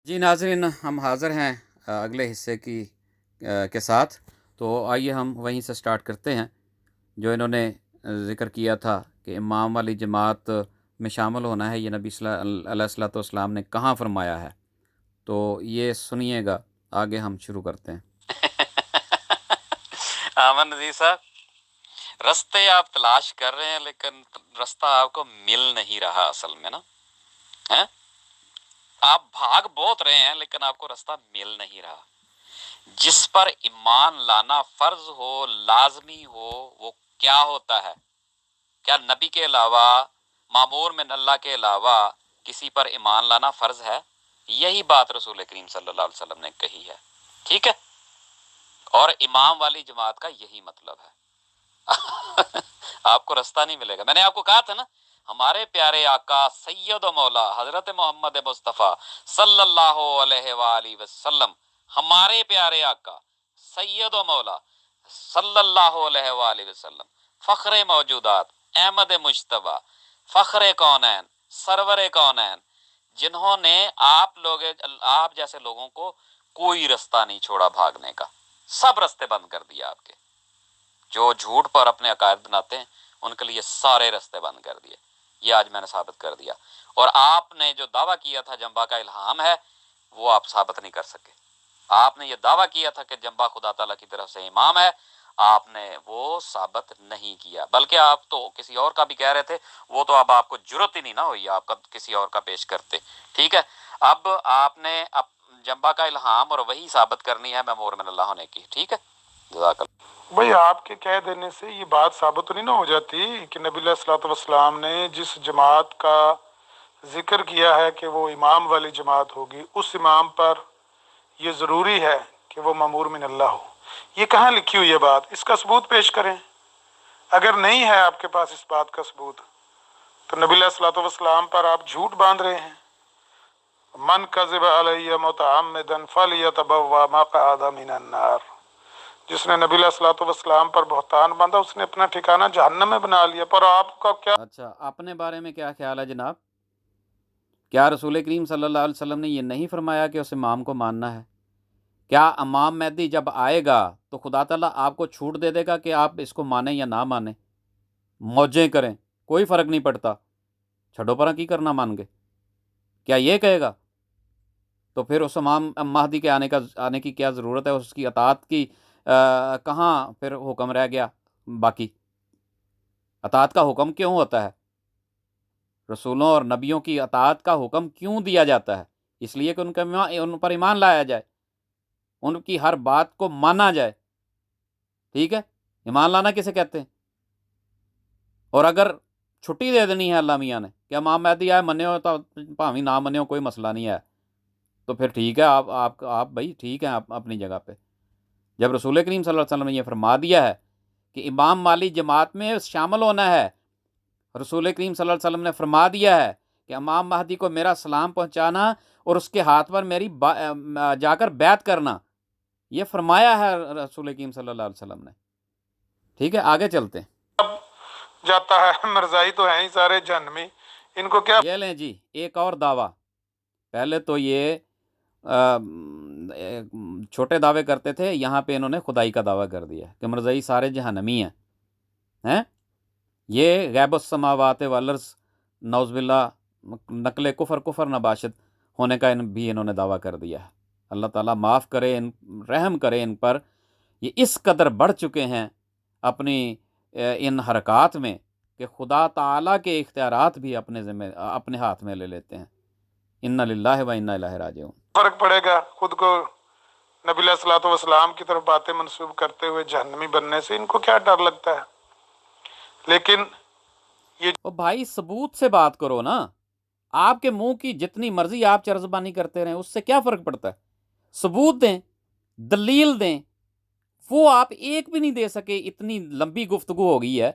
جی ناظرین، ہم حاضر ہیں اگلے حصے کے ساتھ. تو آئیے ہم وہیں سے سٹارٹ کرتے ہیں جو انہوں نے ذکر کیا تھا کہ امام والی جماعت میں شامل ہونا ہے. یہ نبی صلی اللہ علیہ الصلوۃ والسلام نے کہاں فرمایا ہے؟ تو یہ سنیے گا، آگے ہم شروع کرتے ہیں. آمن نذیر صاحب، رستے آپ تلاش کر رہے ہیں لیکن رستہ آپ کو مل نہیں رہا اصل میں نا. آپ بھاگ بہت رہے ہیں لیکن آپ کو رستہ مل نہیں رہا. جس پر ایمان لانا فرض ہو، لازمی ہو، وہ کیا ہوتا ہے؟ کیا نبی کے علاوہ، مامور من اللہ کے علاوہ کسی پر ایمان لانا فرض ہے؟ یہی بات رسول کریم صلی اللہ علیہ وسلم نے کہی ہے. ٹھیک ہے، اور امام والی جماعت کا یہی مطلب ہے. آپ کو رستہ نہیں ملے گا. میں نے آپ کو کہا تھا نا، ہمارے پیارے آقا سید و مولا حضرت محمد مصطفیٰ صلی اللہ علیہ وآلہ وسلم، ہمارے پیارے آقا سید و مولا صلی اللہ علیہ وآلہ وسلم، فخر موجودات، احمد مجتبی، فخر کونین، سرور کونین، جنہوں نے آپ جیسے لوگوں کو کوئی رستہ نہیں چھوڑا بھاگنے کا. سب رستے بند کر دیا آپ کے. جو جھوٹ پر اپنے عقائد بناتے ہیں ان کے لیے سارے رستے بند کر دیے. یہ آج میں نے ثابت کر دیا. اور آپ نے جو دعویٰ کیا تھا جنبا کا الہام ہے، وہ آپ ثابت نہیں کر سکے. آپ نے یہ دعویٰ کیا تھا کہ جنبا خدا تعالیٰ کی طرف سے امام ہے، آپ نے وہ ثابت نہیں کیا. بلکہ آپ تو کسی اور کا بھی کہہ رہے تھے، وہ تو اب آپ کو جرت ہی نہیں نہ ہوئی آپ کا کسی اور کا پیش کرتے. ٹھیک ہے، اب آپ نے جنبا کا الہام اور وہی ثابت کرنی ہے مامور من اللہ ہونے کی. ٹھیک ہے، جزاک اللہ. بھئی آپ کے کہہ دینے سے یہ بات ثابت تو نہیں نہ ہو جاتی کہ نبی علیہ الصلوۃ والسلام نے جس جماعت کا ذکر کیا ہے کہ وہ امام والی جماعت ہوگی، اس امام پر یہ ضروری ہے کہ وہ مامور من اللہ ہو. یہ کہاں لکھی ہوئی ہے بات؟ اس کا ثبوت پیش کریں. اگر نہیں ہے آپ کے پاس اس بات کا ثبوت تو نبی علیہ الصلوۃ والسلام پر آپ جھوٹ باندھ رہے ہیں. من کذب علی متعمدا فلیتبوأ مقعدہ من النار. جس نے نبی علیہ الصلوۃ والسلام پر بہتان باندھا اس نے اپنا ٹھکانہ جہنم میں بنا لیا. پر آپ کا کیا؟ اچھا، اپنے بارے میں کیا خیال ہے جناب؟ کیا رسول کریم صلی اللہ علیہ وسلم نے یہ نہیں فرمایا کہ اس امام کو ماننا ہے؟ کیا امام مہدی جب آئے گا تو خدا تعالیٰ آپ کو چھوٹ دے دے گا کہ آپ اس کو مانیں یا نہ مانیں، موجیں کریں، کوئی فرق نہیں پڑتا، چھڑو پرا کی کرنا مان گے؟ کیا یہ کہے گا؟ تو پھر اس امام مہدی کے آنے کی کیا ضرورت ہے؟ اس کی اطاعت کی کہاں پھر حکم رہ گیا؟ باقی اطاعت کا حکم کیوں ہوتا ہے؟ رسولوں اور نبیوں کی اطاعت کا حکم کیوں دیا جاتا ہے؟ اس لیے کہ ان پر ایمان لایا جائے، ان کی ہر بات کو مانا جائے. ٹھیک ہے، ایمان لانا کسے کہتے ہیں؟ اور اگر چھٹی دے دینی ہے اللہ میاں نے کہ امام مہدی آئے منو تو بھاویں نہ منو، کوئی مسئلہ نہیں ہے، تو پھر ٹھیک ہے، آپ بھائی ٹھیک ہیں آپ اپنی جگہ پہ. جب رسول کریم صلی اللہ علیہ وسلم نے یہ فرما دیا ہے کہ امام والی جماعت میں شامل ہونا ہے، رسول کریم صلی اللہ علیہ وسلم نے فرما دیا ہے کہ امام مہدی کو میرا سلام پہنچانا اور اس کے ہاتھ پر میری جا کر بیعت کرنا، یہ فرمایا ہے رسول کریم صلی اللہ علیہ وسلم نے. ٹھیک ہے، آگے چلتے ہیں. جاتا ہے مرزائی تو ہیں ہی سارے جہنمی، ان کو کیا؟ یہ لیں جی ایک اور دعویٰ. پہلے تو یہ چھوٹے دعوے کرتے تھے، یہاں پہ انہوں نے خدائی کا دعویٰ کر دیا کہ مرزائی سارے جہنمی ہیں. یہ غیب السماوات والارض، نعوذ باللہ، نقل کفر نباشد ہونے کا بھی انہوں نے دعویٰ کر دیا ہے. اللہ تعالیٰ معاف کرے، رحم کرے ان پر. یہ اس قدر بڑھ چکے ہیں اپنی ان حرکات میں کہ خدا تعالیٰ کے اختیارات بھی اپنے ہاتھ میں لے لیتے ہیں. انا للہ و انا الیہ راجعون. فرق پڑے گا خود کو نبی علیہ الصلوۃ والسلام کی طرف باتیں منسوب کرتے ہوئے جہنمی بننے سے؟ ان کو کیا ڈر لگتا ہے؟ لیکن یہ او بھائی ثبوت سے بات کرو نا. آپ کے منہ کی جتنی مرضی آپ چرز بانی کرتے رہیں، اس سے کیا فرق پڑتا ہے؟ ثبوت دیں، دلیل دیں. وہ آپ ایک بھی نہیں دے سکے. اتنی لمبی گفتگو ہو گئی ہے،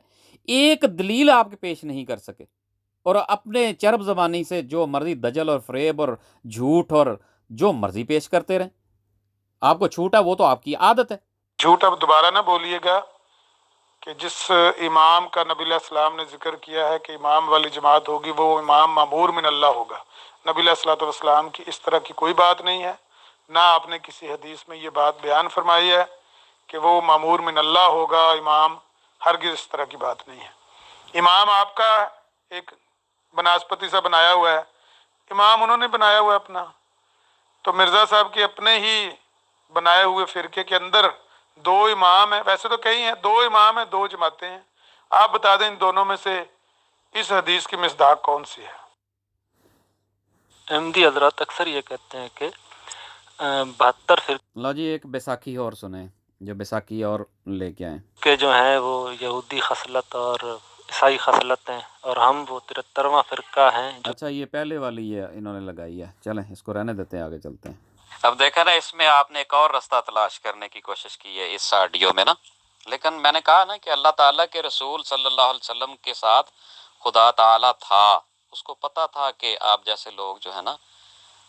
ایک دلیل آپ کے پیش نہیں کر سکے، اور اپنے چرب زبانی سے جو مرضی دجل اور فریب اور جھوٹ اور جو مرضی پیش کرتے رہیں. آپ کو چھوٹ ہے، وہ تو آپ کی عادت ہے. جھوٹ اب دوبارہ نہ بولیے گا کہ جس امام کا نبی علیہ السلام نے ذکر کیا ہے کہ امام والی جماعت ہوگی وہ امام مامور من اللہ ہوگا. نبی علیہ الصلوۃ والسلام کی اس طرح کی کوئی بات نہیں ہے، نہ آپ نے کسی حدیث میں یہ بات بیان فرمائی ہے کہ وہ مامور من اللہ ہوگا امام، ہرگز اس طرح کی بات نہیں ہے۔ امام آپ کا ایک بناسپتی سا بنایا ہوا ہے، امام انہوں نے بنایا ہوا ہے اپنا، تو مرزا صاحب کے اپنے ہی بنائے ہوئے فرقے کے اندر دو امام ہیں، ویسے تو کئی ہیں، دو امام ہیں، دو جماعتیں ہیں، آپ بتا دیں ان دونوں میں سے اس حدیث کی مصداق کون سی ہے؟ احمدی حضرات اکثر یہ کہتے ہیں کہ 72 فرقے لو جی ایک بیساکھی اور سنیں، جو بیساکھی اور لے کے آئیں۔ جو ہیں وہ یہودی خصلت اور عیسائی خصلت ہیں، اور ہم وہ 73واں فرقہ ہیں جو اچھا یہ پہلے والی ہے انہوں نے لگائی ہے، چلیں اس کو رہنے دیتے ہیں، آگے چلتے ہیں۔ اب دیکھا نا، اس میں آپ نے ایک اور راستہ تلاش کرنے کی کوشش کی ہے اس آڈیو میں نا، لیکن میں نے کہا نا کہ اللہ تعالیٰ کے رسول صلی اللہ علیہ وسلم کے ساتھ خدا تعالیٰ تھا، اس کو پتہ تھا کہ آپ جیسے لوگ جو ہے نا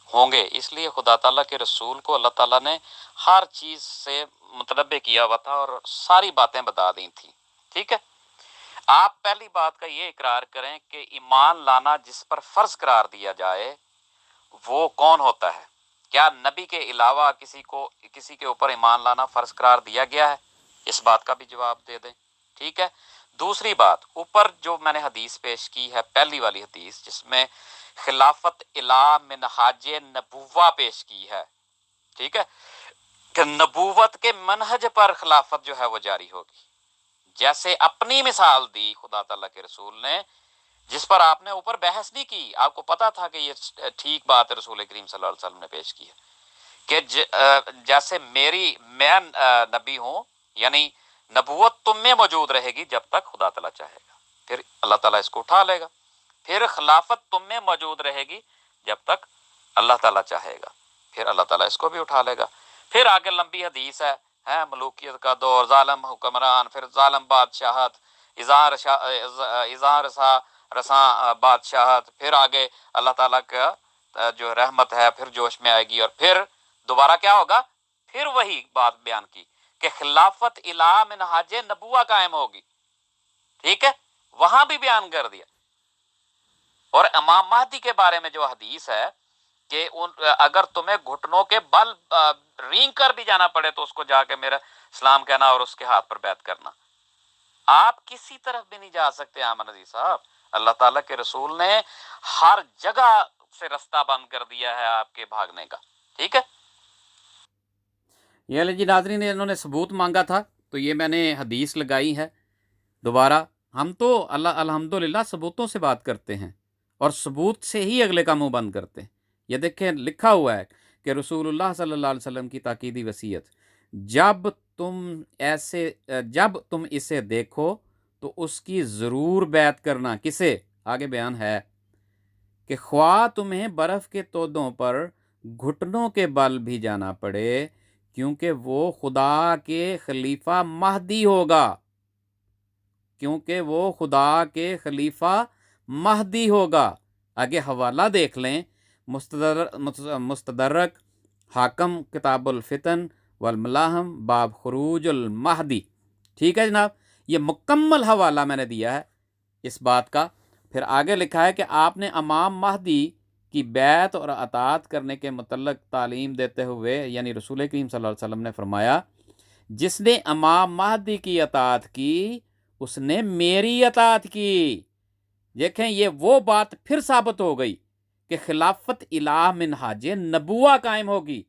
ہوں گے، اس لیے خدا تعالیٰ کے رسول کو اللہ تعالیٰ نے ہر چیز سے متنبع کیا ہوا تھا اور ساری باتیں بتا دی تھیں، ٹھیک ہے۔ آپ پہلی بات کا یہ اقرار کریں کہ ایمان لانا جس پر فرض قرار دیا جائے وہ کون ہوتا ہے؟ کیا نبی کے علاوہ کسی کے اوپر ایمان لانا فرض قرار دیا گیا ہے؟ اس بات کا بھی جواب دے دیں، ٹھیک ہے۔ دوسری بات، اوپر جو میں نے حدیث پیش کی ہے، پہلی والی حدیث جس میں خلافت الی منہاج نبوہ پیش کی ہے، ٹھیک ہے، کہ نبوت کے منہج پر خلافت جو ہے وہ جاری ہوگی، جیسے اپنی مثال دی خدا تعالیٰ کے رسول نے، جس پر آپ نے اوپر بحث نہیں کی، آپ کو پتا تھا کہ یہ ٹھیک بات رسول کریم صلی اللہ علیہ وسلم نے پیش کی ہے کہ جیسے میں نبی ہوں، یعنی نبوت تم میں موجود رہے گی جب تک خدا تعالیٰ چاہے گا، پھر اللہ تعالیٰ اس کو اٹھا لے گا، پھر خلافت تم میں موجود رہے گی جب تک اللہ تعالیٰ چاہے گا، پھر اللہ تعالیٰ اس کو بھی اٹھا لے گا۔ پھر آگے لمبی حدیث ہے ملوکیت کا دور، ظالم حکمران، پھر ظالم بادشاہت، اظہار رساں بادشاہت، پھر آگے اللہ تعالیٰ کا جو رحمت ہے پھر جوش میں آئے گی، اور پھر دوبارہ کیا ہوگا؟ پھر وہی بات بیان کی کہ خلافت الی منہاج نبوہ قائم ہوگی، ٹھیک ہے، وہاں بھی بیان کر دیا۔ اور امام مہدی کے بارے میں جو حدیث ہے کہ اگر تمہیں گھٹنوں کے بل رینگ کر بھی جانا پڑے تو اس کو جا کے میرا اسلام کہنا اور اس کے ہاتھ پر بیعت کرنا، آپ کسی طرف بھی نہیں جا سکتے آمن عزیز صاحب، اللہ تعالیٰ کے رسول نے ہر جگہ سے رستہ بند کر دیا ہے آپ کے بھاگنے کا، ٹھیک ہے۔ یہ جی ناظرین، انہوں نے ثبوت مانگا تھا تو یہ میں نے حدیث لگائی ہے دوبارہ۔ ہم تو الحمدللہ ثبوتوں سے بات کرتے ہیں اور ثبوت سے ہی اگلے کا منہ بند کرتے ہیں۔ یہ دیکھیں لکھا ہوا ہے کہ رسول اللہ صلی اللہ علیہ وسلم کی تاکیدی وصیت، جب تم اسے دیکھو تو اس کی ضرور بیعت کرنا۔ کسے؟ آگے بیان ہے کہ خواہ تمہیں برف کے تودوں پر گھٹنوں کے بل بھی جانا پڑے، کیونکہ وہ خدا کے خلیفہ مہدی ہوگا، آگے حوالہ دیکھ لیں، مستدرک حاکم کتاب الفتن والملاحم باب خروج المہدی، ٹھیک ہے جناب، یہ مکمل حوالہ میں نے دیا ہے اس بات کا۔ پھر آگے لکھا ہے کہ آپ نے امام مہدی کی بیعت اور اطاعت کرنے کے متعلق تعلیم دیتے ہوئے، یعنی رسول کریم صلی اللہ علیہ وسلم نے فرمایا، جس نے امام مہدی کی اطاعت کی اس نے میری اطاعت کی۔ دیکھیں یہ وہ بات پھر ثابت ہو گئی کہ خلافت الی منہاج نبوہ قائم ہوگی،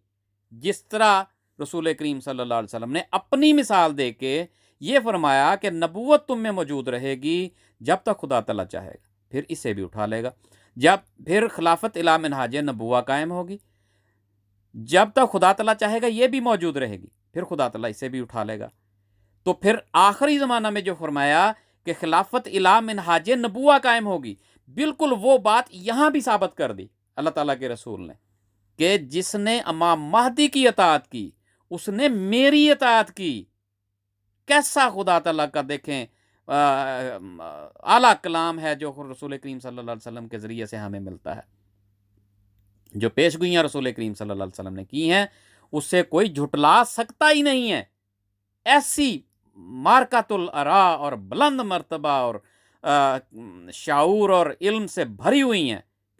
جس طرح رسول کریم صلی اللہ علیہ وسلم نے اپنی مثال دے کے یہ فرمایا کہ نبوت تم میں موجود رہے گی جب تک خدا تعالیٰ چاہے گا، پھر اسے بھی اٹھا لے گا۔ پھر خلافت الی منہاج نبوہ قائم ہوگی، جب تک خدا تعالیٰ چاہے گا یہ بھی موجود رہے گی، پھر خدا تعالیٰ اسے بھی اٹھا لے گا۔ تو پھر آخری زمانہ میں جو فرمایا کہ خلافت الی منہاج نبوہ قائم ہوگی، بالکل وہ بات یہاں بھی ثابت کر دی اللہ تعالیٰ کے رسول نے کہ جس نے امام مہدی کی اطاعت کی اس نے میری اطاعت کی۔ کیسا خدا تعالیٰ کا دیکھیں اعلیٰ کلام ہے جو رسول کریم صلی اللہ علیہ وسلم کے ذریعے سے ہمیں ملتا ہے۔ جو پیشگوئیاں رسول کریم صلی اللہ علیہ وسلم نے کی ہیں اس سے کوئی جھٹلا سکتا ہی نہیں ہے۔ ایسی مارکۃ الارا اور بلند مرتبہ اور شعور اور علم سے بھری ہوئی ہیں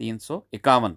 351,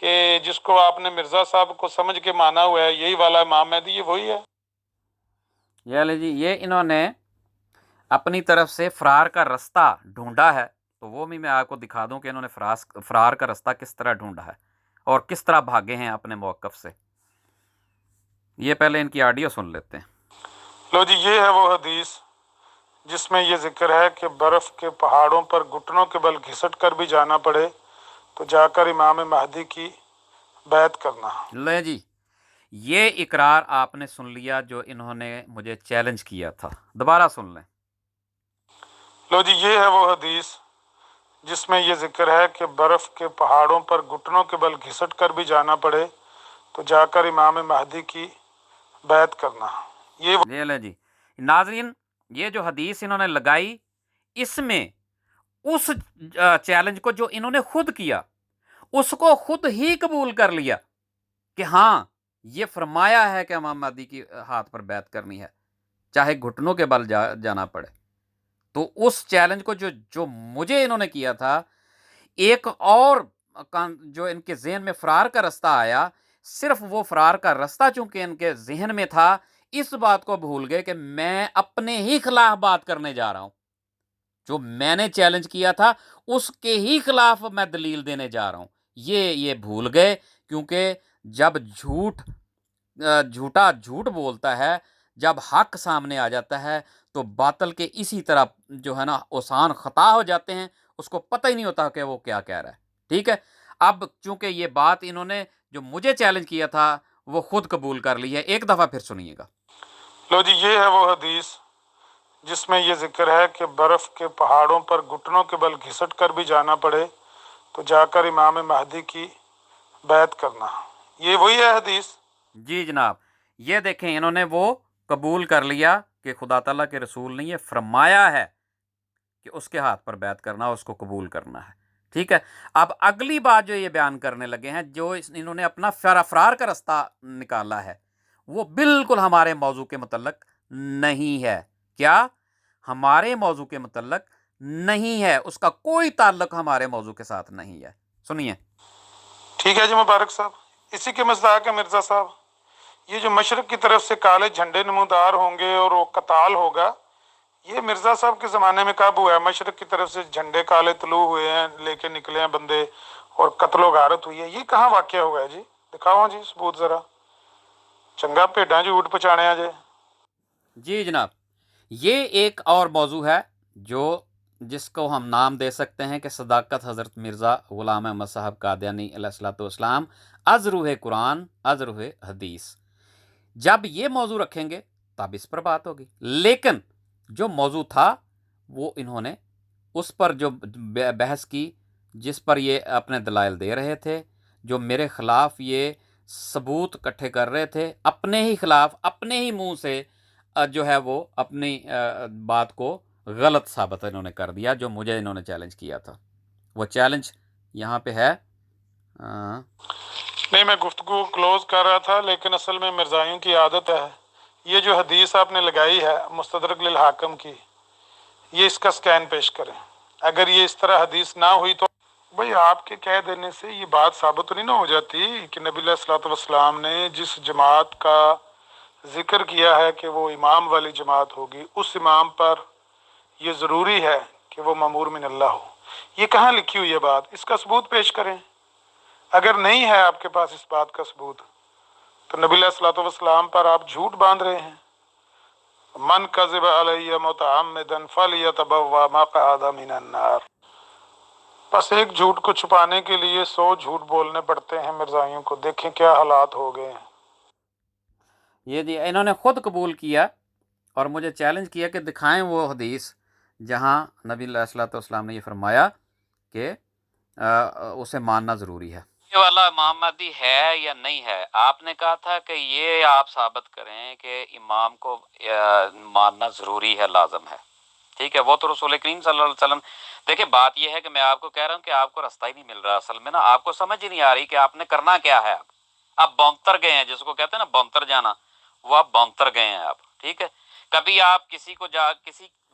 کہ جس کو آپ نے مرزا صاحب کو سمجھ کے مانا ہوا ہے یہی والا امام مہدی، یہ وہی ہے؟ یہ لے جی، یہ انہوں نے اپنی طرف سے فرار کا رستہ ڈھونڈا ہے، تو وہ بھی میں آپ کو دکھا دوں کہ انہوں نے فرار کا رستہ کس طرح ڈھونڈا ہے اور کس طرح بھاگے ہیں اپنے موقف سے۔ یہ پہلے ان کی آڈیو سن لیتے ہیں۔ لو جی، یہ ہے وہ حدیث جس میں یہ ذکر ہے کہ برف کے پہاڑوں پر گھٹنوں کے بل گھسٹ کر بھی جانا پڑے تو جا کر امام مہدی کی بیعت کرنا۔ لے جی، یہ اقرار آپ نے سن لیا جو انہوں نے مجھے چیلنج کیا تھا، دوبارہ سن لیں۔ لو جی، یہ ہے وہ حدیث جس میں یہ ذکر ہے کہ برف کے پہاڑوں پر گھٹنوں کے بل گھسٹ کر بھی جانا پڑے تو جا کر امام مہدی کی بیعت کرنا۔ یہ لیں جی ناظرین، یہ جو حدیث انہوں نے لگائی، اس میں اس چیلنج کو جو انہوں نے خود کیا اس کو خود ہی قبول کر لیا کہ ہاں یہ فرمایا ہے کہ امام مہدی کی ہاتھ پر بیعت کرنی ہے چاہے گھٹنوں کے بل جانا پڑے۔ تو اس چیلنج کو جو مجھے انہوں نے کیا تھا، ایک اور جو ان کے ذہن میں فرار کا رستہ آیا، صرف وہ فرار کا رستہ چونکہ ان کے ذہن میں تھا، اس بات کو بھول گئے کہ میں اپنے ہی خلاف بات کرنے جا رہا ہوں، جو میں نے چیلنج کیا تھا اس کے ہی خلاف میں دلیل دینے جا رہا ہوں۔ یہ بھول گئے، کیونکہ جب جھوٹا جھوٹ بولتا ہے، جب حق سامنے آ جاتا ہے تو باطل کے اسی طرح جو ہے نا اوسان خطا ہو جاتے ہیں، اس کو پتہ ہی نہیں ہوتا کہ وہ کیا کہہ رہا ہے۔ ٹھیک ہے، اب چونکہ یہ بات انہوں نے جو مجھے چیلنج کیا تھا وہ خود قبول کر لی ہے، ایک دفعہ پھر سنیے گا۔ لو جی، یہ ہے وہ حدیث جس میں یہ ذکر ہے کہ برف کے پہاڑوں پر گھٹنوں کے بل گھسٹ کر بھی جانا پڑے تو جا کر امام مہدی کی بیعت کرنا۔ یہ وہی ہے حدیث؟ جی جناب، یہ دیکھیں انہوں نے وہ قبول کر لیا کہ خدا تعالیٰ کے رسول نے یہ فرمایا ہے کہ اس کے ہاتھ پر بیعت کرنا، اس کو قبول کرنا ہے۔ ٹھیک ہے، اب اگلی بات جو یہ بیان کرنے لگے ہیں، جو انہوں نے اپنا فرار کا رستہ نکالا ہے، وہ بالکل ہمارے موضوع کے متعلق نہیں ہے۔ کیا؟ ہمارے موضوع کے متعلق نہیں ہے، اس کا کوئی تعلق ہمارے موضوع کے ساتھ نہیں ہے۔ سنیے۔ ٹھیک ہے جی مبارک صاحب، اسی کے مصداق ہے مرزا صاحب، یہ جو مشرق کی طرف سے کالے جھنڈے نمودار ہوں گے اور وہ قتال ہوگا، یہ مرزا صاحب کے زمانے میں کب ہوا ہے؟ مشرق کی طرف سے جھنڈے کالے طلوع ہوئے ہیں، لے کے نکلے ہیں بندے اور قتل و غارت ہوئی ہے، یہ کہاں واقعہ ہوا ہے جی؟ دکھاؤ جی ثبوت ذرا، چنگا بھیڈاں جھوٹ پچانے آ جائے۔ جی جناب، یہ ایک اور موضوع ہے جس کو ہم نام دے سکتے ہیں کہ صداقت حضرت مرزا غلام احمد صاحب قادیانی علیہ الصلوۃ والسلام از روح قرآن از روح حدیث۔ جب یہ موضوع رکھیں گے تب اس پر بات ہوگی، لیکن جو موضوع تھا وہ انہوں نے اس پر جو بحث کی، جس پر یہ اپنے دلائل دے رہے تھے، جو میرے خلاف یہ ثبوت اکٹھے کر رہے تھے، اپنے ہی خلاف اپنے ہی منہ سے جو ہے وہ اپنی بات کو غلط ثابت انہوں نے کر دیا، جو مجھے انہوں نے چیلنج کیا تھا۔ وہ چیلنج یہاں پہ ہے۔ نہیں، میں گفتگو کلوز کر رہا تھا، لیکن اصل میں مرزائیوں کی عادت ہے، یہ جو حدیث آپ نے لگائی ہے مستدرک للحاکم کی، یہ اس کا سکین پیش کریں۔ اگر یہ اس طرح حدیث نہ ہوئی تو بھئی آپ کے کہہ دینے سے یہ بات ثابت تو نہیں نہ ہو جاتی کہ نبی علیہ الصلوۃ والسلام نے جس جماعت کا ذکر کیا ہے کہ وہ امام والی جماعت ہوگی، اس امام پر یہ ضروری ہے کہ وہ مامور من اللہ ہو۔ یہ کہاں لکھی ہوئی ہے بات؟ اس کا ثبوت پیش کریں۔ اگر نہیں ہے آپ کے پاس اس بات کا ثبوت تو نبی علیہ الصلوۃ والسلام پر آپ جھوٹ باندھ رہے ہیں۔ من کذب علی متعمدا فلیتبوأ مقعدہ من النار۔ بس ایک جھوٹ کو چھپانے کے لیے 100 جھوٹ بولنے پڑتے ہیں مرزائیوں کو، دیکھیں کیا حالات ہو گئے ہیں۔ یہ جی انہوں نے خود قبول کیا اور مجھے چیلنج کیا کہ دکھائیں وہ حدیث جہاں نبی علیہ الصلوۃ والسلام نے یہ فرمایا کہ اسے ماننا ضروری ہے۔ یہ والا امام مہدی ہے یا نہیں ہے؟ آپ نے کہا تھا کہ یہ آپ ثابت کریں کہ امام کو ماننا ضروری ہے، لازم ہے۔ ٹھیک ہے، وہ تو رسول کریم صلی اللہ علیہ وسلم۔ دیکھیں بات یہ ہے کہ میں آپ کو کہہ رہا ہوں کہ آپ کو راستہ ہی نہیں مل رہا، اصل میں نا آپ کو سمجھ ہی نہیں آ رہی کہ آپ نے کرنا کیا ہے۔ آپ بونتر گئے ہیں، جس کو کہتے ہیں نا بونتر جانا، وہ آپ بونتر گئے ہیں آپ۔ ٹھیک ہے، کبھی آپ کسی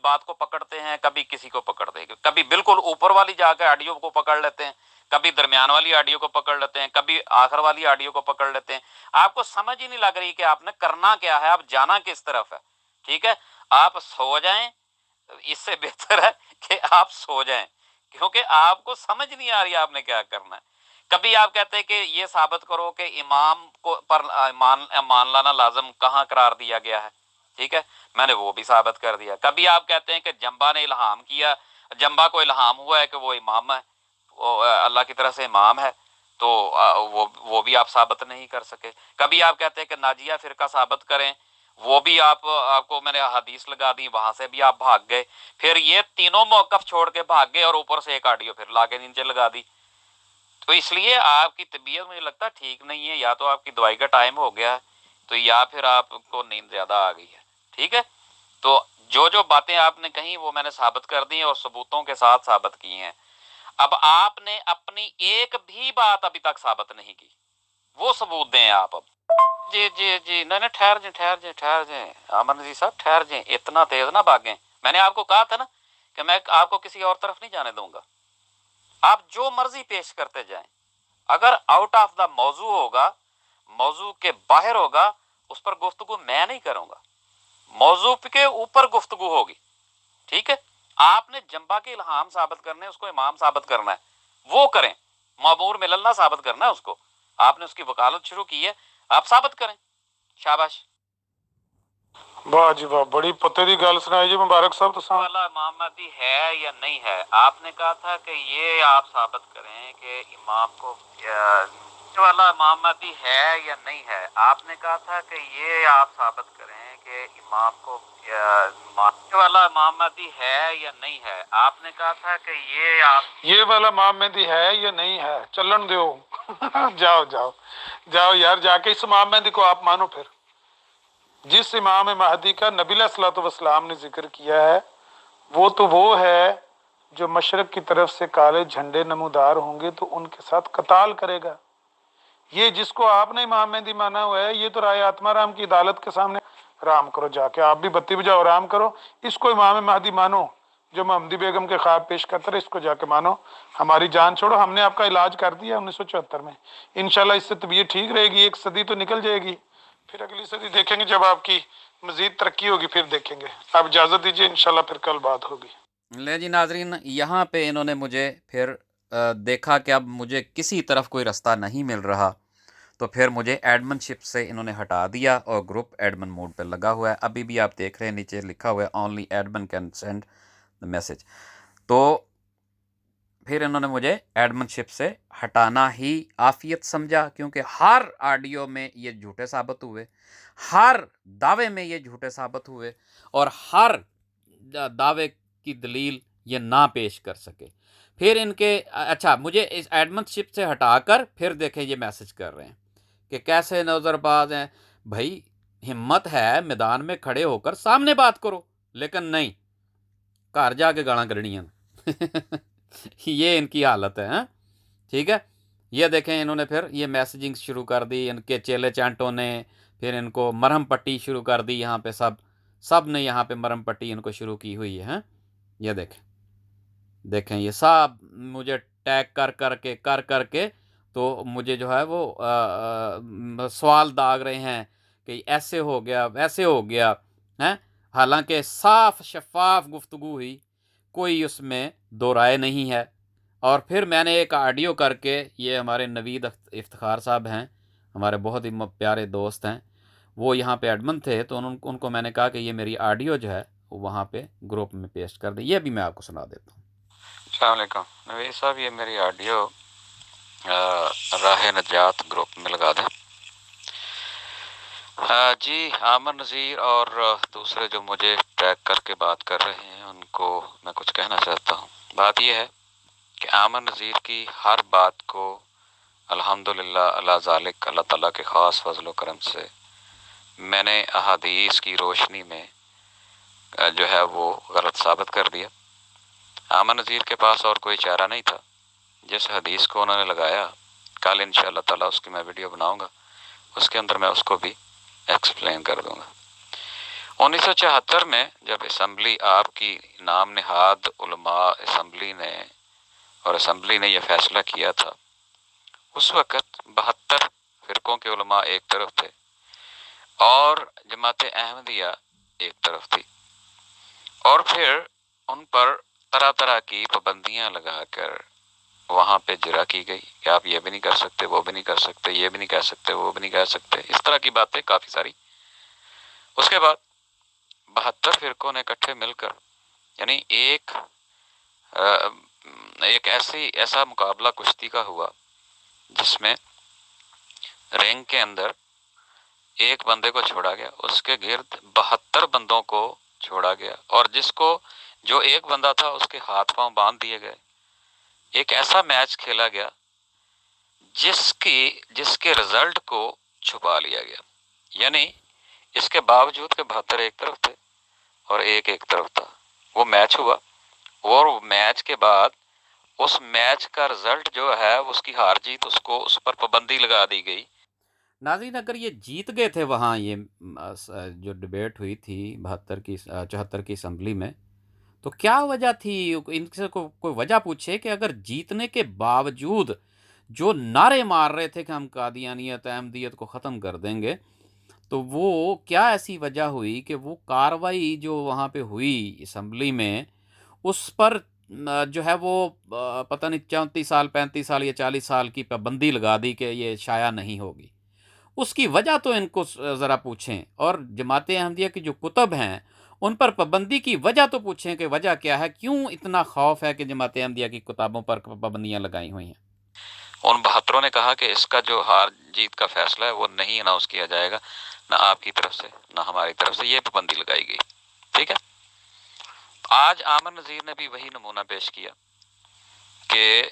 بات کو پکڑتے ہیں، کبھی کسی کو پکڑتے ہیں، کبھی بالکل اوپر والی جا کے آڈیو کو پکڑ لیتے ہیں، کبھی درمیان والی آڈیو کو پکڑ لیتے ہیں، کبھی آخر والی آڈیو کو پکڑ لیتے ہیں. آپ کو سمجھ ہی نہیں لگ رہی کہ آپ نے کرنا کیا ہے، آپ جانا کس طرف ہے. ٹھیک ہے، آپ سو جائیں، اس سے بہتر ہے کہ آپ سو جائیں، کیونکہ آپ کو سمجھ نہیں آ رہی آپ نے کیا کرنا ہے. کبھی آپ کہتے ہیں کہ یہ ثابت کرو کہ امام کو پر مان لانا لازم کہاں قرار دیا گیا ہے. ٹھیک ہے، میں نے وہ بھی ثابت کر دیا. کبھی آپ کہتے ہیں کہ جنبا نے الہام کیا، جنبا کو الہام ہوا ہے کہ وہ امام ہے، وہ اللہ کی طرف سے امام ہے، تو وہ بھی آپ ثابت نہیں کر سکے. کبھی آپ کہتے ہیں کہ ناجیہ فرقہ ثابت کریں، وہ بھی آپ کو میں نے حدیث لگا دی، وہاں سے بھی آپ بھاگ گئے. پھر یہ تینوں موقف چھوڑ کے بھاگ گئے اور اوپر سے ایک آڈیو پھر لا کے نیچے لگا دی. تو اس لیے آپ کی طبیعت مجھے لگتا ہے ٹھیک نہیں ہے، یا تو آپ کی دوائی کا ٹائم ہو گیا ہے، تو یا پھر آپ کو نیند زیادہ آ گئی ہے. ٹھیک ہے، تو جو باتیں آپ نے کہیں وہ میں نے ثابت کر دی اور ثبوتوں کے ساتھ ثابت کی ہیں. اب آپ نے اپنی ایک بھی بات ابھی تک ثابت نہیں کی، وہ ثبوت دیں آپ. اب جی نہیں ٹھہر جائیں امن جی صاحب، ٹھہر جائیں، اتنا تیز نہ بھاگیں. میں نے آپ کو کہا تھا نا کہ میں آپ کو کسی اور طرف نہیں جانے دوں گا. آپ جو مرضی پیش کرتے جائیں، اگر آؤٹ آف دا موضوع ہوگا، موضوع کے باہر ہوگا، اس پر گفتگو میں نہیں کروں گا، موضوع کے اوپر گفتگو ہوگی. ٹھیک ہے، آپ نے جنبا کے الہام ثابت کرنے، اس کو امام ثابت کرنا ہے، وہ کریں. معمور ملل نہ ثابت کرنا ہے اس کو، آپ نے اس کی وکالت شروع کی ہے، آپ ثابت کریں. شاباش. واہ جی واہ، بڑی پتے دی گل سنائی جی مبارک صاحب. تو والا امام مہدی ہے یا نہیں ہے، آپ نے کہا تھا کہ یہ آپ ثابت کریں کہ امام کو والا امام مہدی ہے یا نہیں ہے. آپ نے کہا تھا کہ یہ آپ ثابت کریں کہ امام کو والا امام مہدی ہے یا نہیں ہے. آپ نے کہا تھا کہ یہ والا امام مہدی ہے یا نہیں ہے، چلن دیو. جاؤ جاؤ جاؤ یار، جا کے اس امام مہدی کو آپ مانو. پھر جس امام مہدی کا نبی علیہ الصلوۃ والسلام نے ذکر کیا ہے، وہ ہے جو مشرق کی طرف سے کالے جھنڈے نمودار ہوں گے تو ان کے ساتھ قتال کرے گا. یہ جس کو آپ نے امام مہدی مانا ہوا ہے، یہ تو رائے آتما رام کی عدالت کے سامنے رام کرو، جا کے آپ بھی بتی بجاؤ رام کرو. اس کو امام مہدی مانو جو محمدی بیگم کے خواب پیش کرتا ہے، اس کو جا کے مانو. ہماری جان چھوڑو، ہم نے آپ کا علاج کر دیا 1974 میں. انشاءاللہ اس سے طبیعت ٹھیک رہے گی، ایک صدی تو نکل جائے گی، پھر اگلی صدی دیکھیں گے جب آپ کی مزید ترقی ہوگی، پھر دیکھیں گے. آپ اجازت دیجیے، انشاءاللہ پھر کل بات ہوگی. لے جی ناظرین، یہاں پہ انہوں نے مجھے پھر دیکھا کہ اب مجھے کسی طرف کوئی رستہ نہیں مل رہا، تو پھر مجھے ایڈمن شپ سے انہوں نے ہٹا دیا اور گروپ ایڈمن موڈ پہ لگا ہوا ہے. ابھی بھی آپ دیکھ رہے ہیں نیچے لکھا ہوا ہے only admin can send the message. تو پھر انہوں نے مجھے ایڈمن شپ سے ہٹانا ہی عافیت سمجھا، کیونکہ ہر آڈیو میں یہ جھوٹے ثابت ہوئے، ہر دعوے میں یہ جھوٹے ثابت ہوئے، اور ہر دعوے کی دلیل یہ نہ پیش کر سکے. پھر ان کے اچھا مجھے اس ایڈمن شپ سے ہٹا کر پھر دیکھیں یہ میسج کر رہے ہیں کہ کیسے نظر باز ہیں. بھائی ہمت ہے میدان میں کھڑے ہو کر سامنے بات کرو، لیکن نہیں، گھر جا کے گالاں کڈنیاں. یہ ان کی حالت ہے. ٹھیک ہے، یہ دیکھیں انہوں نے پھر یہ میسیجنگ شروع کر دی، ان کے چیلے چانٹوں نے پھر ان کو مرہم پٹی شروع کر دی. یہاں پہ سب نے یہاں پہ مرہم پٹی ان کو شروع کی ہوئی ہے. یہ دیکھیں یہ سب مجھے ٹیگ کر کے تو مجھے جو ہے وہ سوال داغ رہے ہیں کہ ایسے ہو گیا ویسے ہو گیا ہے. حالانکہ صاف شفاف گفتگو ہوئی، کوئی اس میں دو رائے نہیں ہے. اور پھر میں نے ایک آڈیو کر کے، یہ ہمارے نوید افتخار صاحب ہیں، ہمارے بہت ہی پیارے دوست ہیں، وہ یہاں پہ ایڈمن تھے، تو ان کو میں نے کہا کہ یہ میری آڈیو جو ہے وہاں پہ گروپ میں پیسٹ کر دیں. یہ بھی میں آپ کو سنا دیتا ہوں. السلام علیکم نوید صاحب، یہ میری آڈیو راہ نجات گروپ میں لگا دیں. جی آمن نذیر اور دوسرے جو مجھے ٹیگ کر کے بات کر رہے ہیں ان کو میں کچھ کہنا چاہتا ہوں. بات یہ ہے کہ آمن نذیر کی ہر بات کو الحمدللہ اللہ ذالک، اللہ تعالیٰ کے خاص فضل و کرم سے میں نے احادیث کی روشنی میں جو ہے وہ غلط ثابت کر دیا. آمن نذیر کے پاس اور کوئی چارہ نہیں تھا. جس حدیث کو انہوں نے لگایا، کل انشاءاللہ تعالیٰ اس کی میں ویڈیو بناؤں گا، اس کے اندر میں اس کو بھی ایکسپلین کر دوں گا. 1974 میں جب اسمبلی آپ کی نام نہاد علماء اسمبلی نے یہ فیصلہ کیا تھا، اس وقت 72 فرقوں کے علماء ایک طرف تھے اور جماعت احمدیہ ایک طرف تھی، اور پھر ان پر طرح طرح کی پابندیاں لگا کر وہاں پہ جرا کی گئی کہ آپ یہ بھی نہیں کر سکتے، وہ بھی نہیں کر سکتے، یہ بھی نہیں کہہ سکتے، وہ بھی نہیں کہہ سکتے، اس طرح کی باتیں کافی ساری۔ اس کے بعد 72 فرقوں نے اکٹھے مل کر یعنی ایک ایسا مقابلہ کشتی کا ہوا جس میں رنگ کے اندر ایک بندے کو چھوڑا گیا، اس کے گرد 72 بندوں کو چھوڑا گیا، اور جو ایک بندہ تھا اس کے ہاتھ پاؤں باندھ دیے گئے۔ ایک ایسا میچ کھیلا گیا جس کے رزلٹ کو چھپا لیا گیا، یعنی اس کے باوجود کہ 72 ایک طرف تھے اور ایک طرف تھا، وہ میچ ہوا، اور میچ کے بعد اس میچ کا رزلٹ جو ہے اس کی ہار جیت اس پر پابندی لگا دی گئی۔ ناظرین، اگر یہ جیت گئے تھے وہاں، یہ جو ڈبیٹ ہوئی تھی 74 کی اسمبلی میں، تو کیا وجہ تھی؟ ان سے کوئی وجہ پوچھے کہ اگر جیتنے کے باوجود جو نعرے مار رہے تھے کہ ہم قادیانیت احمدیت کو ختم کر دیں گے، تو وہ کیا ایسی وجہ ہوئی کہ وہ کارروائی جو وہاں پہ ہوئی اسمبلی میں، اس پر جو ہے وہ پتہ نہیں 34 سال 35 سال یا 40 سال کی پابندی لگا دی کہ یہ شائع نہیں ہوگی؟ اس کی وجہ تو ان کو ذرا پوچھیں، اور جماعت احمدیہ کی جو کتب ہیں ان پر پابندی کی وجہ تو پوچھیں کہ وجہ کیا ہے، کیوں اتنا خوف ہے کہ جماعت احمدیہ کی کتابوں پر پابندیاں لگائی ہوئی ہیں؟ ان 72 نے کہا کہ اس کا جو ہار جیت کا فیصلہ ہے وہ نہیں اناؤنس کیا جائے گا، نہ آپ کی طرف سے نہ ہماری طرف سے، یہ پابندی لگائی گئی۔ ٹھیک ہے، آج عامر نذیر نے بھی وہی نمونہ پیش کیا کہ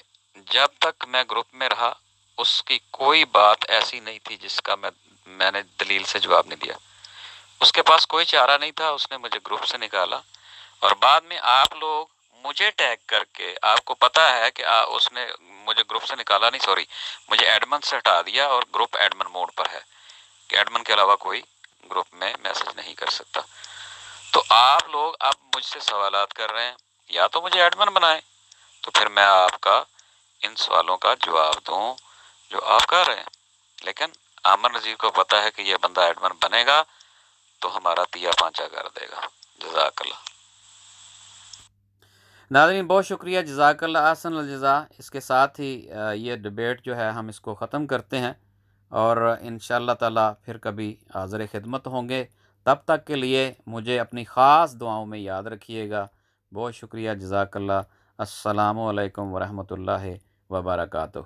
جب تک میں گروپ میں رہا اس کی کوئی بات ایسی نہیں تھی جس کا میں نے دلیل سے جواب نہیں دیا۔ اس کے پاس کوئی چارہ نہیں تھا، اس نے مجھے گروپ سے نکالا، اور بعد میں آپ لوگ مجھے ٹیگ کر کے، آپ کو پتا ہے کہ اس نے مجھے گروپ سے نکالا نہیں، سوری، مجھے ایڈمن سے ہٹا دیا، اور گروپ ایڈمن موڈ پر ہے کہ ایڈمن کے علاوہ کوئی گروپ میں میسج نہیں کر سکتا۔ تو آپ لوگ اب مجھ سے سوالات کر رہے ہیں، یا تو مجھے ایڈمن بنائیں تو پھر میں آپ کا ان سوالوں کا جواب دوں جو آپ کر رہے ہیں، لیکن عامر نذیر کو پتا ہے کہ یہ بندہ ایڈمن بنے گا تو ہمارا تیا پانچا کر دے گا۔ جزاک اللہ۔ ناظرین، بہت شکریہ، جزاک اللہ احسن الجزا۔ اس کے ساتھ ہی یہ ڈبیٹ جو ہے ہم اس کو ختم کرتے ہیں، اور انشاءاللہ تعالی پھر کبھی حاضر خدمت ہوں گے۔ تب تک کے لیے مجھے اپنی خاص دعاؤں میں یاد رکھیے گا۔ بہت شکریہ، جزاک اللہ۔ السلام علیکم ورحمۃ اللہ وبرکاتہ۔